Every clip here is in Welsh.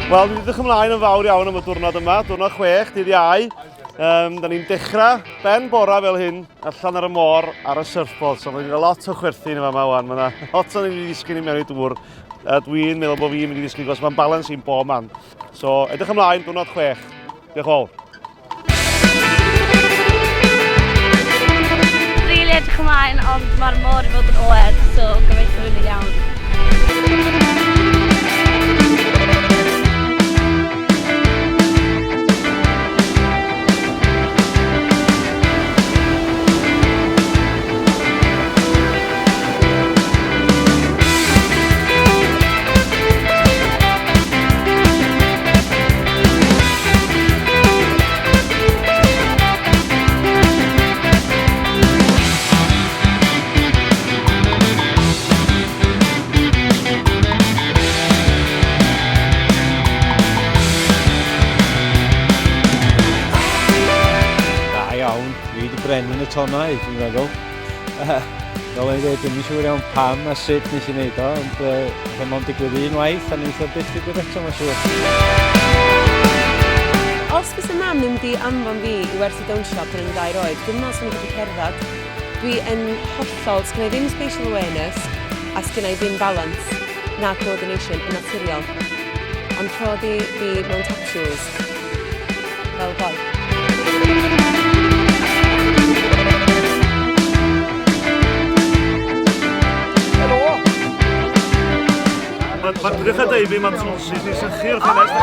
Wel, ni wedi edrych ymlaen yn fawr iawn am y diwrnod yma, diwrnod 6 dydd Iau. Da ni'n dechrau ben bora fel hyn allan ar y môr ar y surfboard, so mae'n lot o chwerthin yma wan. Mae yna lot o ni'n disgyn i mewn i dŵr. Dwi'n meddwl bod fi'n mynd i ddisgyn gos mae'n balans i'n bob man. So, edrych ymlaen, diwrnod 6. Diolch yn fawr. Rili edrych ymlaen, ond mae'r môr i fod yn oer, so gobeithio hynny'n iawn. Bren yn y tonau, dwi'n meddwl. Fel ein dweud, dwi'n siŵr iawn pam a sut nes i wneud o, ond oedd o'n digwydd unwaith, a wneud o byth digwydd eto, mae'n siŵr. Os fys y mam ddim wedi anfon fi i werthu dawnsio pan yn 2 oed, dwi'n meddwl sy'n wedi cerdded. Dwi yn hollol, sgynna i ddim spatial awareness, a sgynna i ddim balance, na coordination yn naturiol. Ond rhoddi fi mewn tap shoes, fel boi. Mae'n drwych a dweud fi mae'n trwsys i sychu'r ffenest.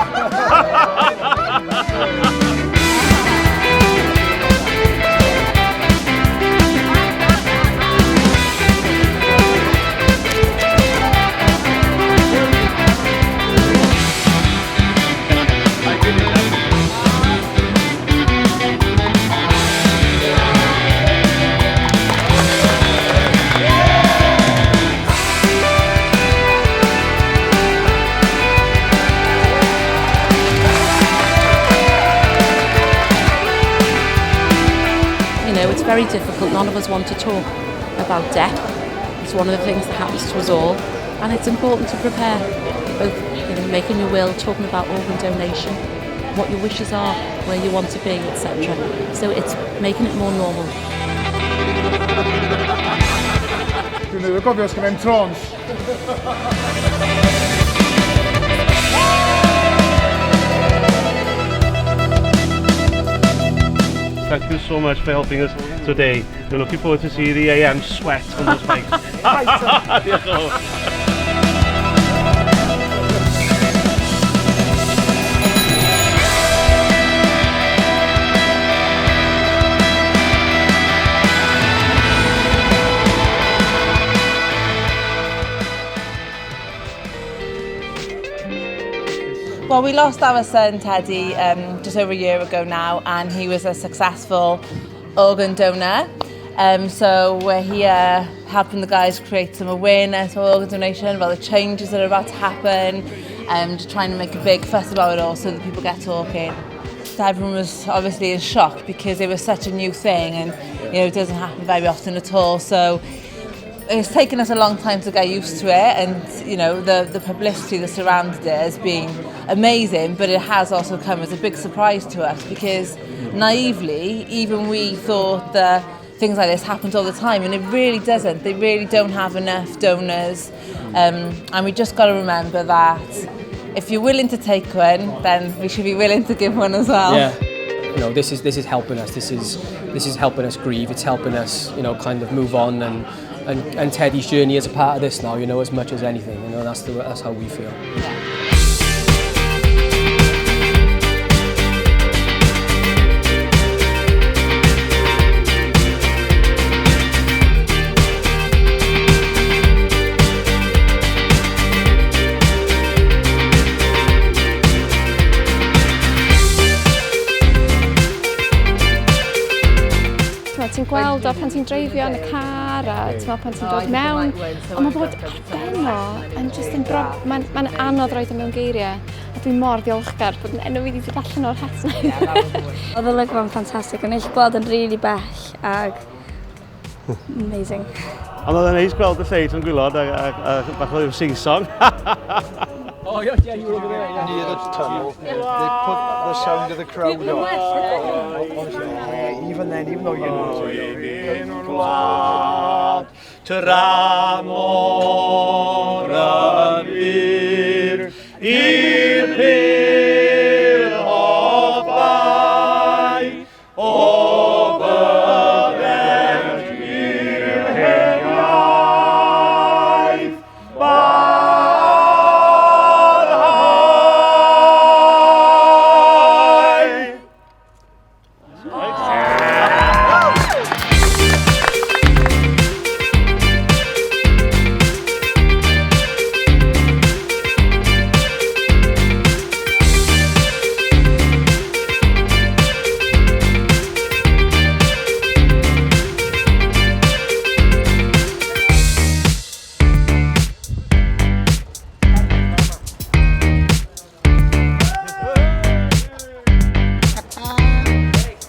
It's very difficult. None of us want to talk about death. It's one of the things that happens to us all, and it's important to prepare. Both, making your will, talking about organ donation, what your wishes are, where you want to be, etc. So it's making it more normal. Dwi'n meddwl gofio os gyda'n trons. Thank you so much for helping us today. We're looking forward to see the AM sweat on those bikes. Diolch yn fawr. Well, we lost our son Teddy just over a year ago now, and he was a successful organ donor. So we're here helping the guys create some awareness for organ donation, about the changes that are about to happen, just trying to make a big fuss about it all so that people get talking. Everyone was obviously in shock because it was such a new thing, and it doesn't happen very often at all. So it's taken us a long time to get used to it, and the publicity that surrounded it has been amazing, but it has also come as a big surprise to us because naively, even we thought that things like this happened all the time, and it really doesn't. They really don't have enough donors, and we just got to remember that if you're willing to take one, then we should be willing to give one as well. Yeah. This is helping us. This is helping us grieve. It's helping us, kind of move on, and Teddy's journey is a part of this now, as much as anything. That's how we feel. Yeah. Ti'n gweld o pan ti'n dreifio yn y car a pan ti'n dod mewn, ond mae bod ar ben o yn just yn mae'n anodd roed o mewn geiriau, a dwi'n mor ddiolchgar bod yn enw fi wedi allan o'r het na. Oedd y lygfa'n ffantastig, o'n eich gweld yn rili bell ag amazing. Ond oedd yn neis gweld y lleid yn gwylod a bach o sing-song. Oh, yeah, you were over there. Yeah. near the tunnel. They put the sound of the crowd on. Even then, even though you know Tramor yn byr i'r pyr o bai o bydded i'r heniaeth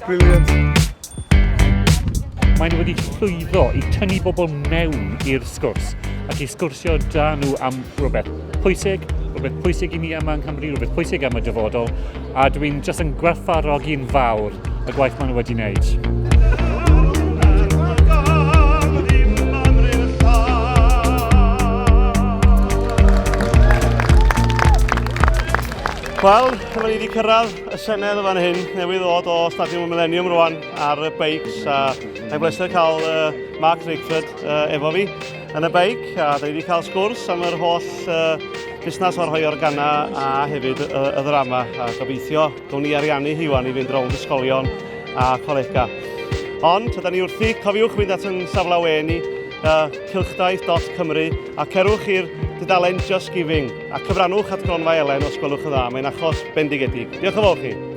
brilliant. Maen nhw wedi llwyddo i tynnu bobl mewn i'r sgwrs ac i sgwrsio da nhw am rhywbeth pwysig i ni yma yng Nghymru, rhywbeth pwysig am y dyfodol, a dwi'n jyst yn gwerthfawrogi'n fawr y gwaith maen nhw wedi wneud. Wel, dyma ni wedi cyrraedd y Senedd o fan hyn, newydd ddod o Stadiwm y Millennium rwan ar y beics, a mae'n bleser cael Mark Rickford efo fi yn y beic, a da ni wedi cael sgwrs am yr holl busnes o'r rhoi organa a hefyd y ddrama, a gobeithio gawn ni ariannu hi wan i fynd rownd ysgolion a colega. Ond, ydyn ni wrthi, cofiwch fynd at yn safle wenu, cylchdaith.cymru, a cerwch i'r dudalen Just Giving, a cyfrannwch at Gronfa Elen os gwelwch yn dda, mae'n achos bendigedig. Diolch yn fawr chi.